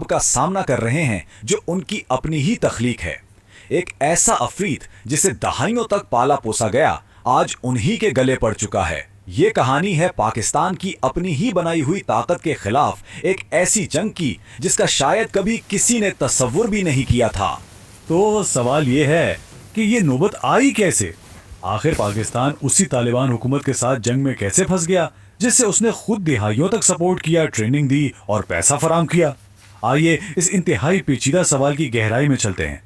کا سامنا کر رہے ہیں جو ان کی اپنی ہی تخلیق ہے۔ ایک ایسا افریت جسے دہائیوں تک پالا پوسا گیا آج انہی کے گلے پڑ چکا ہے۔ یہ کہانی ہے پاکستان کی اپنی ہی بنائی ہوئی طاقت کے خلاف ایک ایسی جنگ کی جس کا شاید کبھی کسی نے تصور بھی نہیں کیا تھا۔ تو سوال یہ ہے کہ یہ نوبت آئی کیسے؟ آخر پاکستان اسی طالبان حکومت کے ساتھ جنگ میں کیسے پھنس گیا جس سے اس نے خود دہائیوں تک سپورٹ کیا، ٹریننگ دی اور پیسہ فراہم کیا؟ آئیے اس انتہائی پیچیدہ سوال کی گہرائی میں چلتے ہیں۔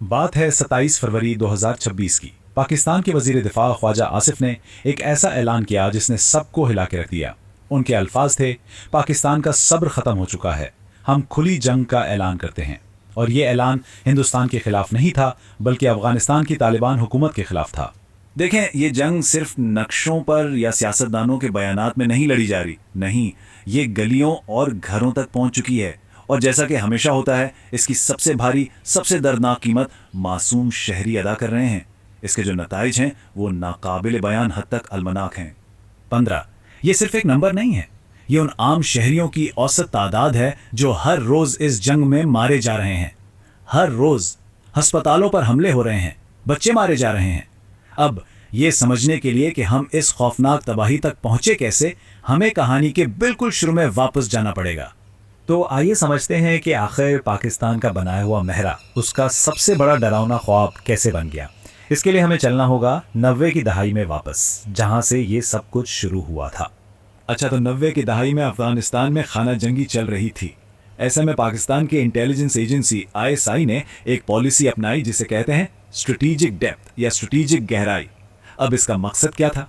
بات ہے 27 فروری 2026 کی۔ پاکستان کے وزیر دفاع خواجہ آصف نے ایک ایسا اعلان کیا جس نے سب کو ہلا کے رکھ دیا۔ ان کے الفاظ تھے، پاکستان کا صبر ختم ہو چکا ہے، ہم کھلی جنگ کا اعلان کرتے ہیں۔ اور یہ اعلان ہندوستان کے خلاف نہیں تھا بلکہ افغانستان کی طالبان حکومت کے خلاف تھا۔ دیکھیں، یہ جنگ صرف نقشوں پر یا سیاستدانوں کے بیانات میں نہیں لڑی جا رہی، نہیں، یہ گلیوں اور گھروں تک پہنچ چکی ہے۔ اور جیسا کہ ہمیشہ ہوتا ہے، اس کی سب سے بھاری، سب سے دردناک قیمت معصوم شہری ادا کر رہے ہیں۔ اس کے جو نتائج ہیں وہ ناقابل بیان حد تک المناک ہیں۔ 15 یہ صرف ایک نمبر نہیں ہے، یہ ان عام شہریوں کی اوسط تعداد ہے جو ہر روز اس جنگ میں مارے جا رہے ہیں۔ ہر روز ہسپتالوں پر حملے ہو رہے ہیں، بچے مارے جا رہے ہیں۔ اب یہ سمجھنے کے لیے کہ ہم اس خوفناک تباہی تک پہنچے کیسے، ہمیں کہانی کے بالکل شروع میں واپس جانا پڑے گا۔ تو آئیے سمجھتے ہیں کہ آخر پاکستان کا بنایا ہوا مہرہ، اس کا سب سے بڑا ڈراؤنا خواب کیسے بن گیا۔ اس کے لیے ہمیں چلنا ہوگا 90 کی دہائی میں واپس، جہاں سے یہ سب کچھ شروع ہوا تھا۔ اچھا، تو 90 کی دہائی میں افغانستان میں خانہ جنگی چل رہی تھی۔ ایسے میں پاکستان کی انٹیلیجنس ایجنسی ISI نے ایک پالیسی اپنائی جسے کہتے ہیں اسٹریٹجک ڈیپتھ یا اسٹریٹجک گہرائی۔ اب اس کا مقصد کیا تھا؟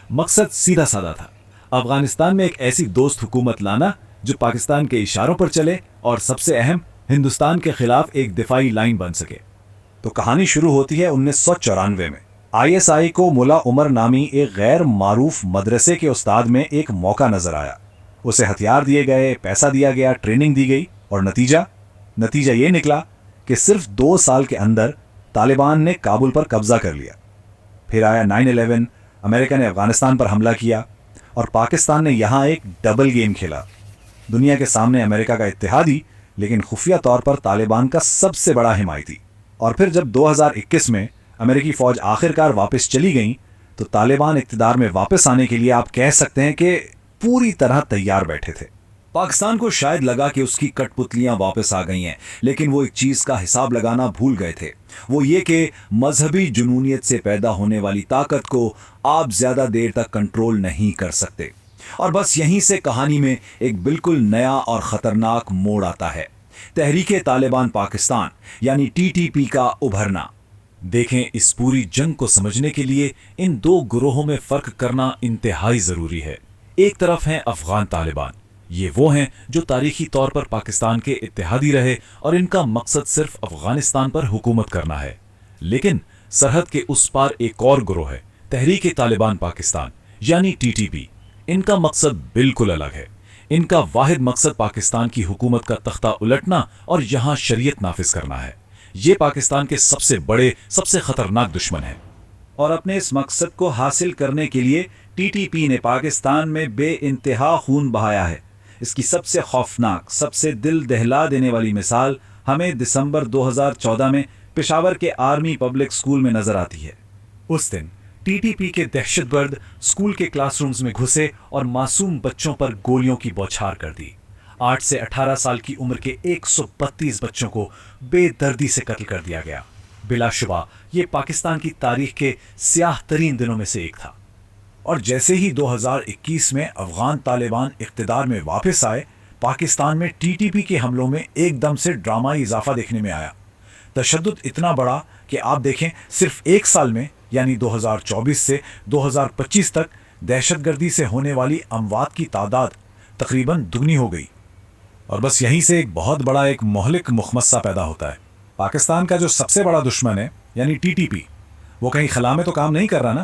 مقصد سیدھا سادہ تھا، افغانستان میں ایک ایسی دوست حکومت لانا جو پاکستان کے اشاروں پر چلے اور سب سے اہم، ہندوستان کے خلاف ایک دفاعی لائن بن سکے۔ تو کہانی شروع ہوتی ہے 1994 میں۔ ISI کو ملا عمر نامی ایک غیر معروف مدرسے کے استاد میں ایک موقع نظر آیا۔ اسے ہتھیار دیے گئے، پیسہ دیا گیا، ٹریننگ دی گئی، اور نتیجہ یہ نکلا کہ صرف 2 سال کے اندر طالبان نے کابل پر قبضہ کر لیا۔ پھر آیا 9/11، امریکہ نے افغانستان پر حملہ کیا اور پاکستان نے یہاں ایک ڈبل گیم کھیلا۔ دنیا کے سامنے امریکہ کا اتحادی، لیکن خفیہ طور پر طالبان کا سب سے بڑا حمایتی۔ اور پھر جب 2021 میں امریکی فوج آخرکار واپس چلی گئیں تو طالبان اقتدار میں واپس آنے کے لیے آپ کہہ سکتے ہیں کہ پوری طرح تیار بیٹھے تھے۔ پاکستان کو شاید لگا کہ اس کی کٹ پتلیاں واپس آ گئی ہیں، لیکن وہ ایک چیز کا حساب لگانا بھول گئے تھے، وہ یہ کہ مذہبی جنونیت سے پیدا ہونے والی طاقت کو آپ زیادہ دیر تک کنٹرول نہیں کر سکتے۔ اور بس یہیں سے کہانی میں ایک بالکل نیا اور خطرناک موڑ آتا ہے، تحریک طالبان پاکستان یعنی TTP کا ابھرنا۔ دیکھیں، اس پوری جنگ کو سمجھنے کے لیے ان 2 گروہوں میں فرق کرنا انتہائی ضروری ہے۔ ایک طرف ہیں افغان طالبان، یہ وہ ہیں جو تاریخی طور پر پاکستان کے اتحادی رہے اور ان کا مقصد صرف افغانستان پر حکومت کرنا ہے۔ لیکن سرحد کے اس پار ایک اور گروہ ہے، تحریک طالبان پاکستان یعنی TTP۔ ان کا مقصد بالکل الگ ہے۔ ان کا واحد مقصد پاکستان کی حکومت کا تختہ الٹنا اور یہاں شریعت نافذ کرنا ہے۔ یہ پاکستان کے سب سے بڑے، سب سے خطرناک دشمن ہے۔ اور اپنے اس مقصد کو حاصل کرنے کے لیے TTP نے پاکستان میں بے انتہا خون بہایا ہے۔ اس کی سب سے خوفناک، سب سے دل دہلا دینے والی مثال ہمیں دسمبر 2014 میں پشاور کے آرمی پبلک اسکول میں نظر آتی ہے۔ اس دن TTP کے دہشت گرد اسکول کے کلاس رومز میں گھسے اور معصوم بچوں پر گولیوں کی بوچھار کر دی۔ 8 سے 18 سال کی عمر کے 132 بچوں کو بے دردی سے قتل کر دیا گیا۔ بلا شبہ یہ پاکستان کی تاریخ کے سیاہ ترین دنوں میں سے ایک تھا۔ اور جیسے ہی 2021 میں افغان طالبان اقتدار میں واپس آئے، پاکستان میں TTP کے حملوں میں ایک دم سے ڈرامائی اضافہ دیکھنے میں آیا۔ تشدد اتنا بڑا کہ آپ دیکھیں، صرف 1 سال میں یعنی 2024 سے 2025 تک دہشت گردی سے ہونے والی اموات کی تعداد تقریباً دگنی ہو گئی۔ اور بس یہیں سے ایک بہت بڑا ایک مہلک مخمصہ پیدا ہوتا ہے۔ پاکستان کا جو سب سے بڑا دشمن ہے یعنی TTP، وہ کہیں خلا میں تو کام نہیں کر رہا نا۔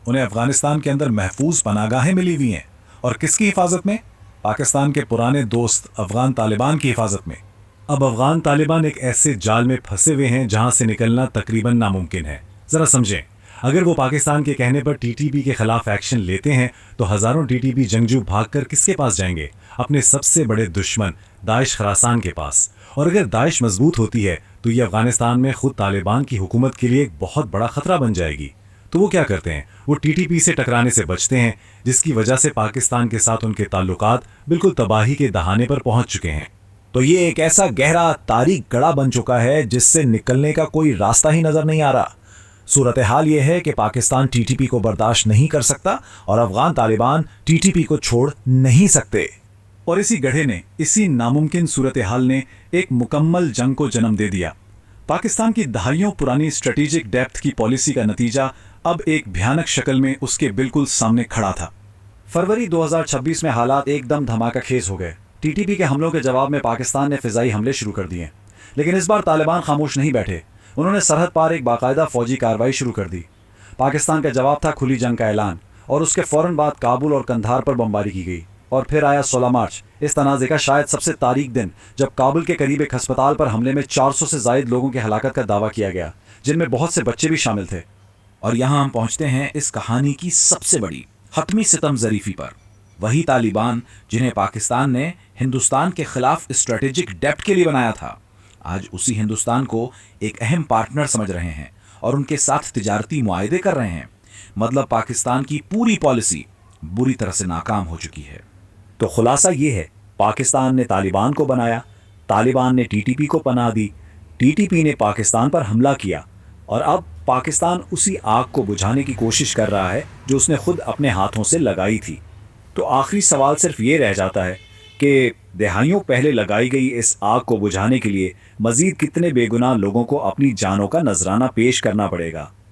انہیں افغانستان کے اندر محفوظ پناہ گاہیں ملی ہوئی ہیں، اور کس کی حفاظت میں؟ پاکستان کے پرانے دوست افغان طالبان کی حفاظت میں۔ اب افغان طالبان ایک ایسے جال میں پھنسے ہوئے ہیں جہاں سے نکلنا تقریباً ناممکن ہے۔ ذرا سمجھیں، اگر وہ پاکستان کے کہنے پر TTP کے خلاف ایکشن لیتے ہیں تو ہزاروں TTP جنگجو بھاگ کر کس کے پاس جائیں گے؟ اپنے سب سے بڑے دشمن داعش خراسان کے پاس۔ اور اگر داعش مضبوط ہوتی ہے تو یہ افغانستان میں خود طالبان کی حکومت کے لیے ایک بہت بڑا خطرہ بن جائے گی۔ تو وہ کیا کرتے ہیں؟ وہ ٹی ٹی پی سے ٹکرانے سے بچتے ہیں، جس کی وجہ سے پاکستان کے ساتھ ان کے تعلقات بالکل تباہی کے دہانے پر پہنچ چکے ہیں۔ تو یہ ایک ایسا گہرا تاریک گڑھا بن چکا ہے جس سے نکلنے کا کوئی راستہ ہی نظر نہیں آ رہا۔ صورتحال یہ ہے کہ پاکستان ٹی ٹی پی کو برداشت نہیں کر سکتا اور Afghan Taliban T T P کو چھوڑ نہیں سکتے۔ اور اسی گڑھے نے، اسی ناممکن صورتحال نے ایک مکمل جنگ کو جنم دے دیا۔ پاکستان کی دہائیوں پرانی اسٹریٹجک ڈیپتھ کی پالیسی کا نتیجہ اب ایک بھیانک شکل میں اس کے بالکل سامنے کھڑا تھا۔ فروری 2026 میں حالات ایک دم دھماکہ خیز ہو گئے۔ ٹی ٹی پی کے حملوں کے جواب میں پاکستان نے فضائی حملے شروع کر دیے، لیکن اس بار طالبان خاموش نہیں بیٹھے۔ انہوں نے سرحد پار ایک باقاعدہ فوجی کارروائی شروع کر دی۔ پاکستان کا جواب تھا کھلی جنگ کا اعلان، اور اس کے فوراً بعد کابل اور قندھار پر بمباری کی گئی۔ اور پھر آیا 16 مارچ، اس تنازع کا شاید سب سے تاریک دن، جب کابل کے قریب ایک ہسپتال پر حملے میں 400 سے زائد لوگوں کی ہلاکت کا دعویٰ کیا گیا، جن میں بہت سے بچے بھی شامل تھے۔ اور یہاں ہم پہنچتے ہیں اس کہانی کی سب سے بڑی حتمی ستم ظریفی پر۔ وہی طالبان جنہیں پاکستان نے ہندوستان کے خلاف اسٹریٹجک ڈیپتھ کے لیے بنایا تھا، آج اسی ہندوستان کو ایک اہم پارٹنر سمجھ رہے ہیں اور ان کے ساتھ تجارتی معاہدے کر رہے ہیں۔ مطلب پاکستان کی پوری پالیسی بری طرح سے ناکام ہو چکی ہے۔ تو خلاصہ یہ ہے، پاکستان نے طالبان کو بنایا، طالبان نے ٹی ٹی پی کو پناہ دی، ٹی ٹی پی نے پاکستان پر حملہ کیا، اور اب پاکستان اسی آگ کو بجھانے کی کوشش کر رہا ہے جو اس نے خود اپنے ہاتھوں سے لگائی تھی۔ تو آخری سوال صرف یہ رہ جاتا ہے کہ دہائیوں پہلے لگائی گئی اس آگ کو بجھانے کے لیے مزید کتنے بے گناہ لوگوں کو اپنی جانوں کا نذرانہ پیش کرنا پڑے گا۔